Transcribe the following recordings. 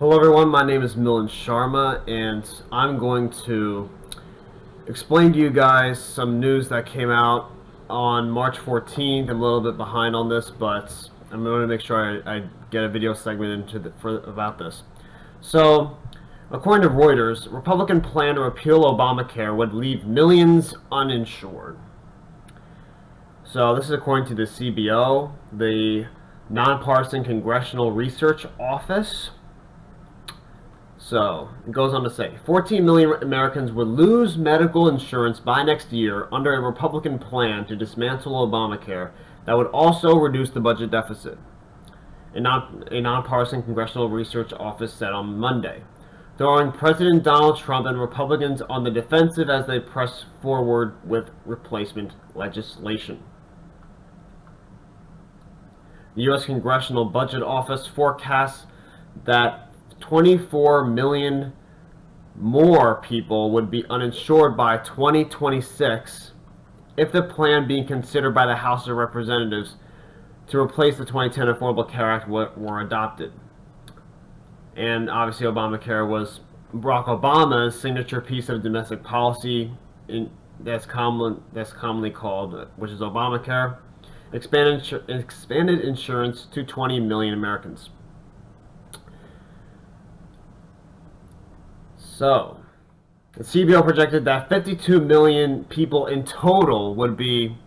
Hello everyone, my name is Milan Sharma and I'm going to explain to you guys some news that came out on March 14th. I'm a little bit behind on this, but I'm going to make sure I get a video segment about this. So, according to Reuters, Republican plan to repeal Obamacare would leave millions uninsured. So this is according to the CBO, the Nonpartisan Congressional Research Office. So, it goes on to say, 14 million Americans would lose medical insurance by next year under a Republican plan to dismantle Obamacare that would also reduce the budget deficit, a nonpartisan Congressional Research Office said on Monday, throwing President Donald Trump and Republicans on the defensive as they press forward with replacement legislation. The U.S. Congressional Budget Office forecasts that 24 million more people would be uninsured by 2026 if the plan being considered by the House of Representatives to replace the 2010 Affordable Care Act were adopted. And obviously Obamacare was Barack Obama's signature piece of domestic policy that's commonly called, which is Obamacare, expanded insurance to 20 million Americans. So, the CBO projected that 52 million people in total would be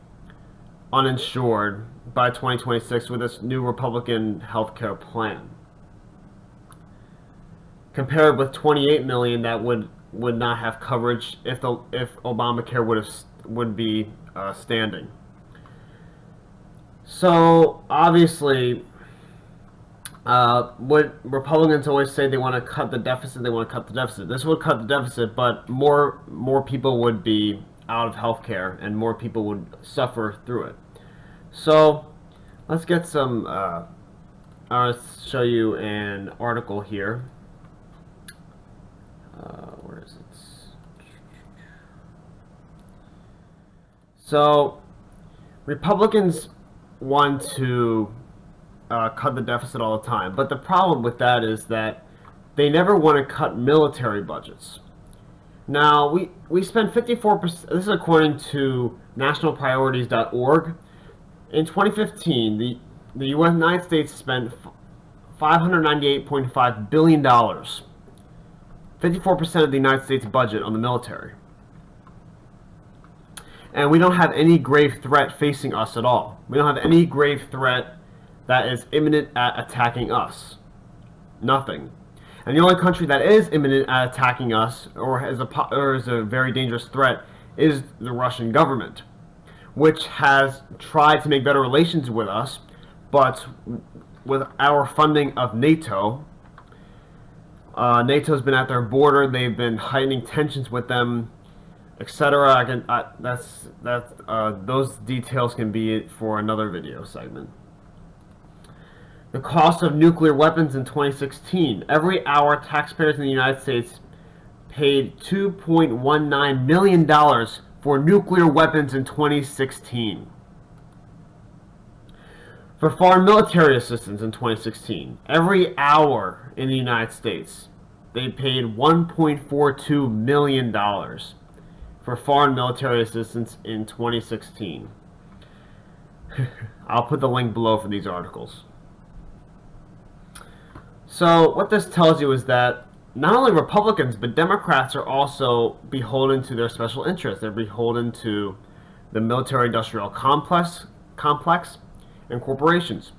uninsured by 2026 with this new Republican healthcare plan, compared with 28 million that would not have coverage if Obamacare would be standing. So obviously, what Republicans always say, they want to cut the deficit. This would cut the deficit, but more people would be out of healthcare, and more people would suffer through it. So let's get some. I'll show you an article here. Where is it? So Republicans want to cut the deficit all the time, but the problem with that is that they never want to cut military budgets. Now, we spend 54%, this is according to nationalpriorities.org. In 2015, the United States spent $598.5 billion, 54% of the United States budget on the military. And we don't have any grave threat facing us at all. We don't have any grave threat that is imminent at attacking us. Nothing. And the only country that is imminent at attacking us, or is a very dangerous threat, is the Russian government, which has tried to make better relations with us, but with our funding of NATO, NATO's been at their border. They've been heightening tensions with them, etc. Those details can be for another video segment. The cost of nuclear weapons in 2016. Every hour, taxpayers in the United States paid $2.19 million for nuclear weapons in 2016. For foreign military assistance in 2016, every hour in the United States, they paid $1.42 million for foreign military assistance in 2016. I'll put the link below for these articles. So what this tells you is that not only Republicans, but Democrats are also beholden to their special interests. They're beholden to the military-industrial complex and corporations.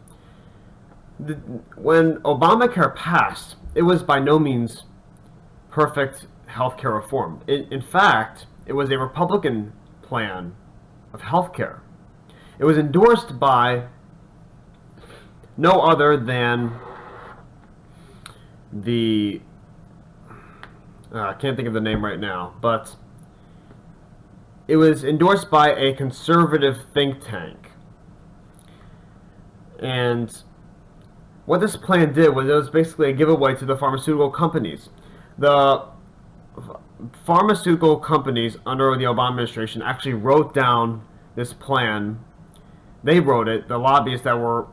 When Obamacare passed, it was by no means perfect healthcare reform. In fact, it was a Republican plan of healthcare. It was endorsed by no other than I can't think of the name right now, but it was endorsed by a conservative think tank. And what this plan did was, it was basically a giveaway to the pharmaceutical companies. The pharmaceutical companies under the Obama administration actually wrote down this plan. They wrote it, the lobbyists that were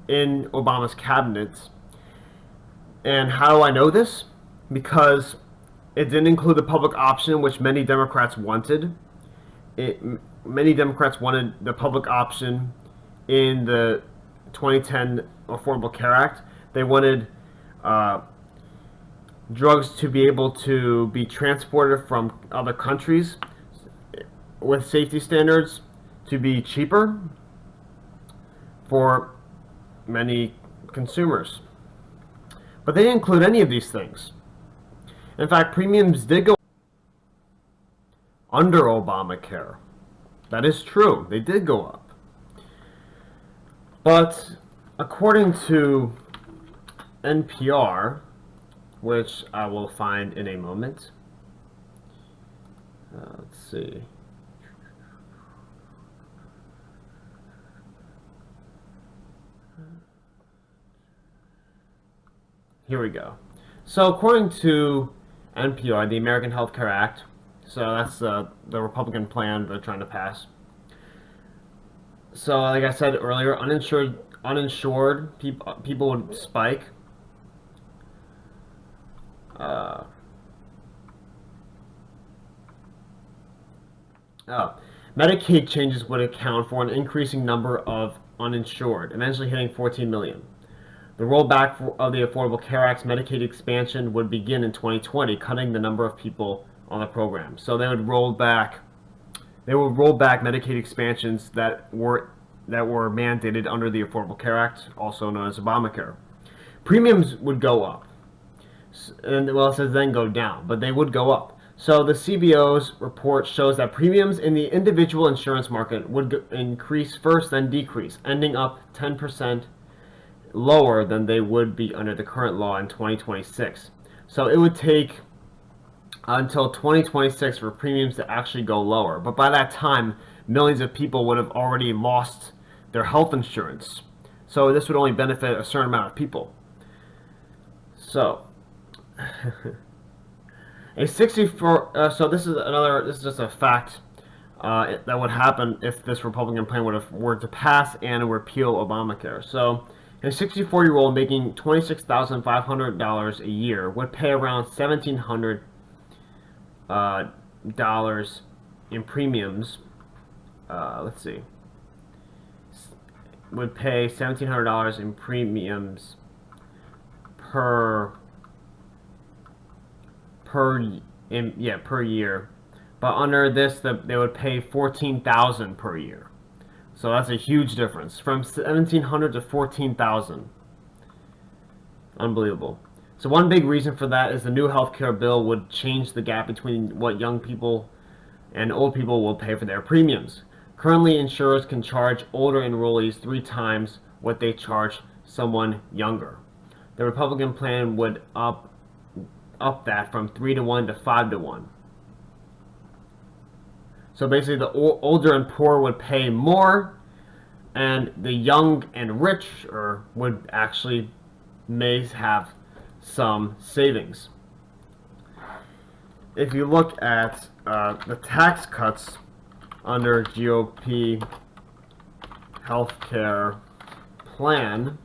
in Obama's cabinet. And how do I know this? Because it didn't include the public option, which many Democrats wanted. Many Democrats wanted the public option in the 2010 Affordable Care Act. They wanted drugs to be able to be transported from other countries with safety standards to be cheaper for many consumers. But they didn't include any of these things. In fact, premiums did go under Obamacare. That is true. They did go up. But according to NPR, which I will find in a moment, let's see. Here we go. So according to NPR, the American Health Care Act, so that's the Republican plan they're trying to pass. So like I said earlier, uninsured people would spike. Medicaid changes would account for an increasing number of uninsured, eventually hitting 14 million. The rollback of the Affordable Care Act's Medicaid expansion would begin in 2020, cutting the number of people on the program. So they would roll back Medicaid expansions that were mandated under the Affordable Care Act, also known as Obamacare. Premiums would go up, and well, it says then go down, but they would go up. So the CBO's report shows that premiums in the individual insurance market would increase first, then decrease, ending up 10% lower than they would be under the current law in 2026. So it would take until 2026 for premiums to actually go lower. But by that time, millions of people would have already lost their health insurance. So this would only benefit a certain amount of people. So a 64. So this is just a fact that would happen if this Republican plan were to pass and repeal Obamacare. So a 64-year-old making $26,500 a year would pay around $1,700 in premiums. Let's see. Would pay $1,700 in premiums per year. But under this, they would pay $14,000 per year. So that's a huge difference, from $1,700 to $14,000. Unbelievable. So one big reason for that is the new healthcare bill would change the gap between what young people and old people will pay for their premiums. Currently, insurers can charge older enrollees 3 times what they charge someone younger. The Republican plan would up that from 3-to-1 to 5-to-1. So basically, the older and poor would pay more, and the young and rich would actually may have some savings. If you look at the tax cuts under GOP healthcare plan,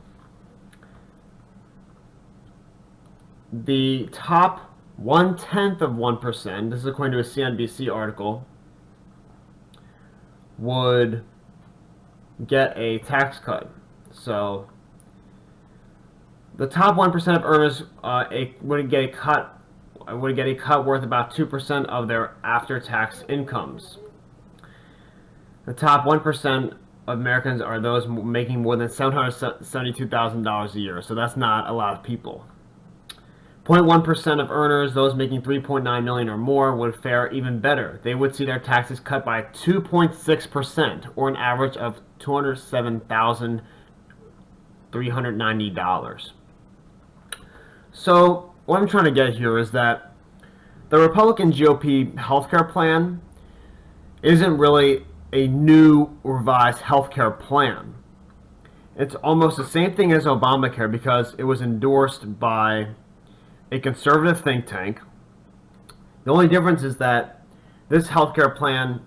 the top 0.1%, this is according to a CNBC article, would get a tax cut. So the top 1% of earners would get a cut worth about 2% of their after-tax incomes. The top 1% of Americans are those making more than $772,000 a year. So that's not a lot of people. 0.1% of earners, those making $3.9 million or more, would fare even better. They would see their taxes cut by 2.6%, or an average of $207,390. So what I'm trying to get here is that the Republican GOP healthcare plan isn't really a new revised healthcare plan. It's almost the same thing as Obamacare because it was endorsed by a conservative think tank. The only difference is that this healthcare plan,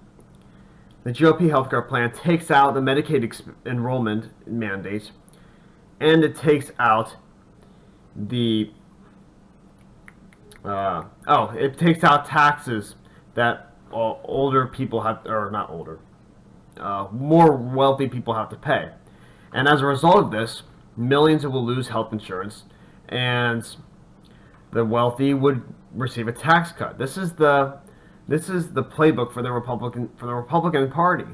the GOP healthcare plan, takes out the Medicaid enrollment mandate, and it takes out the It takes out taxes that older people have, or not older, more wealthy people have to pay. And as a result of this, millions will lose health insurance, and the wealthy would receive a tax cut. This is the playbook for the Republican Party.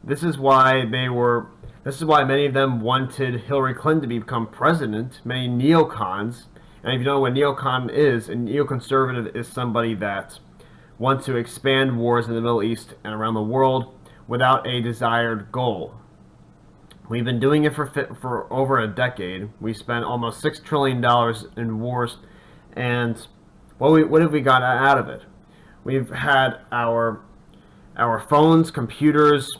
This is why they were. This is why many of them wanted Hillary Clinton to become president. Many neocons, and if you don't know what neocon is, a neoconservative is somebody that wants to expand wars in the Middle East and around the world without a desired goal. We've been doing it for over a decade. We spent almost $6 trillion in wars, and what have we got out of it? We've had our phones, computers,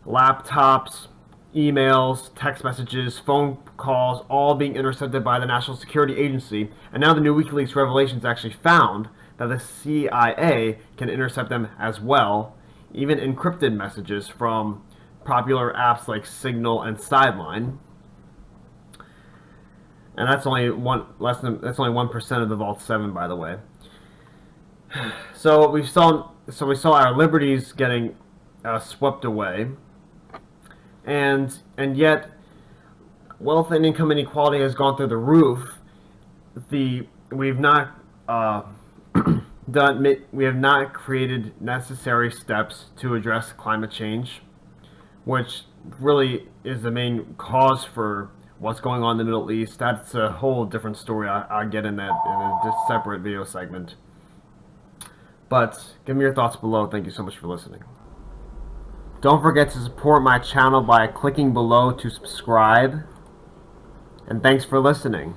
laptops, emails, text messages, phone calls, all being intercepted by the National Security Agency. And now the new WikiLeaks revelations actually found that the CIA can intercept them as well, even encrypted messages from popular apps like Signal and Sideline. And that's only 1% of the Vault 7, by the way. So we saw our liberties getting swept away, and yet wealth and income inequality has gone through the roof. We've not we have not created necessary steps to address climate change, which really is the main cause for what's going on in the Middle East. That's a whole different story. I'll get in that in a separate video segment. But give me your thoughts below. Thank you so much for listening. Don't forget to support my channel by clicking below to subscribe. And thanks for listening.